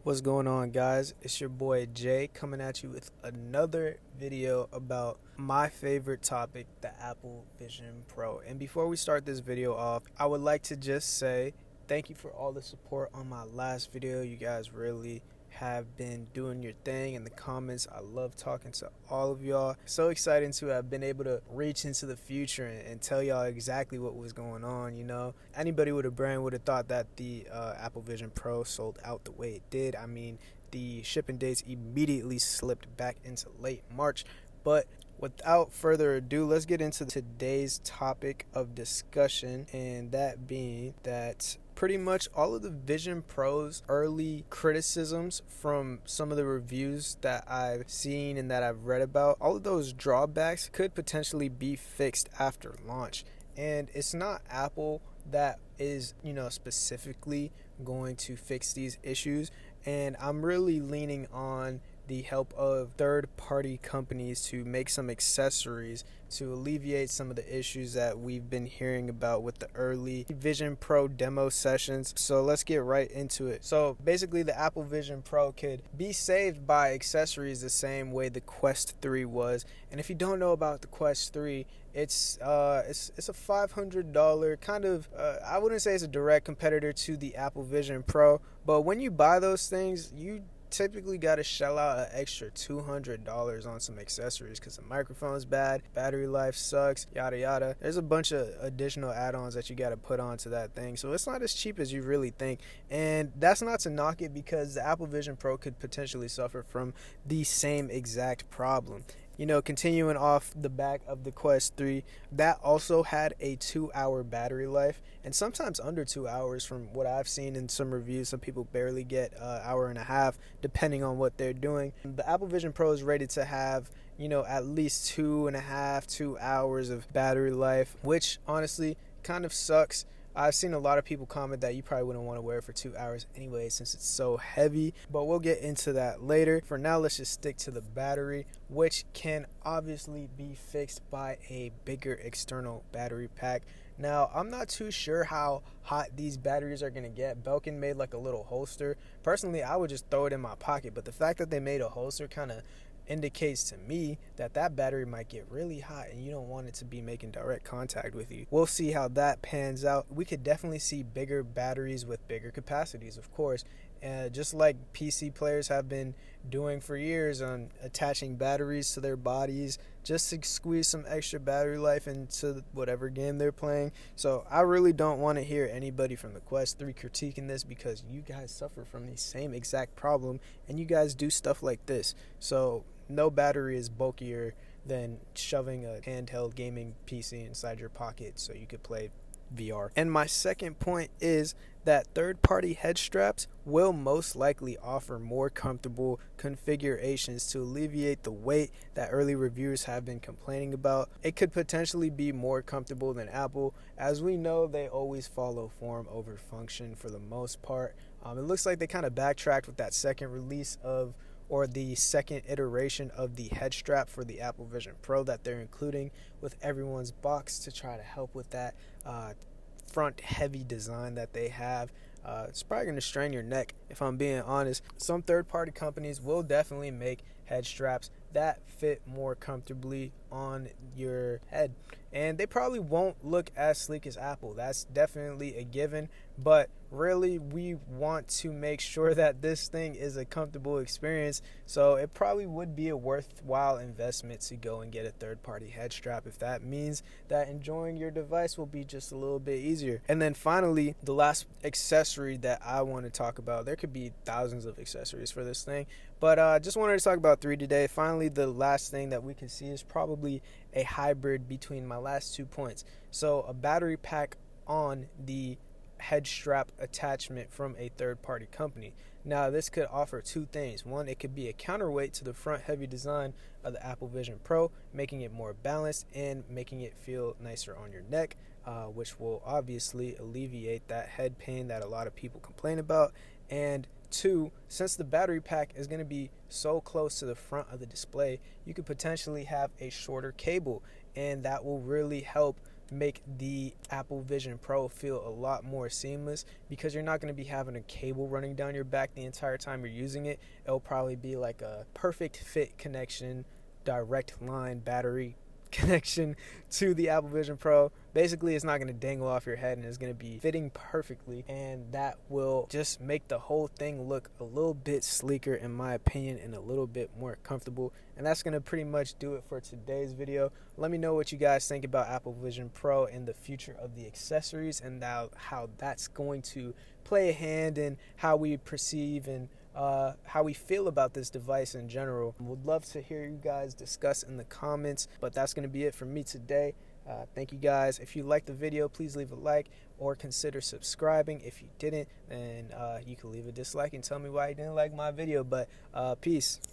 What's going on, guys? It's your boy Jay coming at you with another video about my favorite topic, the Apple Vision Pro. And before we start this video off, I would like to just say thank you for all the support on my last video. You guys really have been doing your thing in the comments. I love talking to all of y'all. So exciting to have been able to reach into the future and tell y'all exactly what was going on. Anybody with a brain would have thought that the Apple Vision Pro sold out the way it did. I mean, the shipping dates immediately slipped back into late March. But without further ado, let's get into today's topic of discussion, and that being that pretty much all of the Vision Pro's early criticisms from some of the reviews that I've seen and that I've read about, all of those drawbacks could potentially be fixed after launch. And it's not Apple that is, specifically going to fix these issues. And I'm really leaning on the help of third-party companies to make some accessories to alleviate some of the issues that we've been hearing about with the early Vision Pro demo sessions. So let's get right into it. So basically, the Apple Vision Pro could be saved by accessories the same way the Quest 3 was. And if you don't know about the Quest 3, it's a $500 kind of, I wouldn't say it's a direct competitor to the Apple Vision Pro, but when you buy those things, you typically got to shell out an extra $200 on some accessories because the microphone's bad, battery life sucks, yada yada. There's a bunch of additional add-ons that you got to put onto that thing, so it's not as cheap as you really think. And that's not to knock it, because the Apple Vision Pro could potentially suffer from the same exact problem. Continuing off the back of the Quest 3, that also had a 2-hour battery life, and sometimes under 2 hours from what I've seen in some reviews. Some people barely get an hour and a half, depending on what they're doing. The Apple Vision Pro is rated to have, at least 2 hours of battery life, which honestly kind of sucks. I've seen a lot of people comment that you probably wouldn't want to wear it for 2 hours anyway since it's so heavy, but we'll get into that later. For now, let's just stick to the battery, which can obviously be fixed by a bigger external battery pack. Now, I'm not too sure how hot these batteries are going to get. Belkin made like a little holster. Personally, I would just throw it in my pocket, but the fact that they made a holster kind of indicates to me that battery might get really hot and you don't want it to be making direct contact with you. We'll see how that pans out. We could definitely see bigger batteries with bigger capacities, of course, just like PC players have been doing for years on attaching batteries to their bodies just to squeeze some extra battery life into whatever game they're playing. So I really don't want to hear anybody from the Quest 3 critiquing this, because you guys suffer from the same exact problem and you guys do stuff like this. So no battery is bulkier than shoving a handheld gaming PC inside your pocket so you could play VR. And my second point is that third-party head straps will most likely offer more comfortable configurations to alleviate the weight that early reviewers have been complaining about. It could potentially be more comfortable than Apple. As we know, they always follow form over function for the most part. It looks like they kind of backtracked with that second release or the second iteration of the head strap for the Apple Vision Pro that they're including with everyone's box to try to help with that front heavy design that they have. It's probably going to strain your neck, if I'm being honest. Some third-party companies will definitely make head straps that fit more comfortably on your head, and they probably won't look as sleek as Apple. That's definitely a given, but really we want to make sure that this thing is a comfortable experience, so it probably would be a worthwhile investment to go and get a third-party head strap if that means that enjoying your device will be just a little bit easier. And then finally, the last accessory that I want to talk about, there could be thousands of accessories for this thing, but just wanted to talk about 3 today. Finally, the last thing that we can see is probably a hybrid between my last 2 points. So a battery pack on the head strap attachment from a third-party company. Now, this could offer 2 things. One, it could be a counterweight to the front heavy design of the Apple Vision Pro, making it more balanced and making it feel nicer on your neck, which will obviously alleviate that head pain that a lot of people complain about. And 2, since the battery pack is going to be so close to the front of the display, you could potentially have a shorter cable, and that will really help make the Apple Vision Pro feel a lot more seamless, because you're not going to be having a cable running down your back the entire time you're using it. It'll probably be like a perfect fit connection, direct line battery connection to the Apple Vision Pro. Basically, it's not going to dangle off your head, and it's going to be fitting perfectly, and that will just make the whole thing look a little bit sleeker, in my opinion, and a little bit more comfortable. And that's going to pretty much do it for today's video. Let me know what you guys think about Apple Vision Pro and the future of the accessories, and how that's going to play a hand in how we perceive and how we feel about this device in general. Would love to hear you guys discuss in the comments, but that's going to be it for me today. Thank you guys. If you liked the video, please leave a like or consider subscribing. If you didn't, then you can leave a dislike and tell me why you didn't like my video. But peace.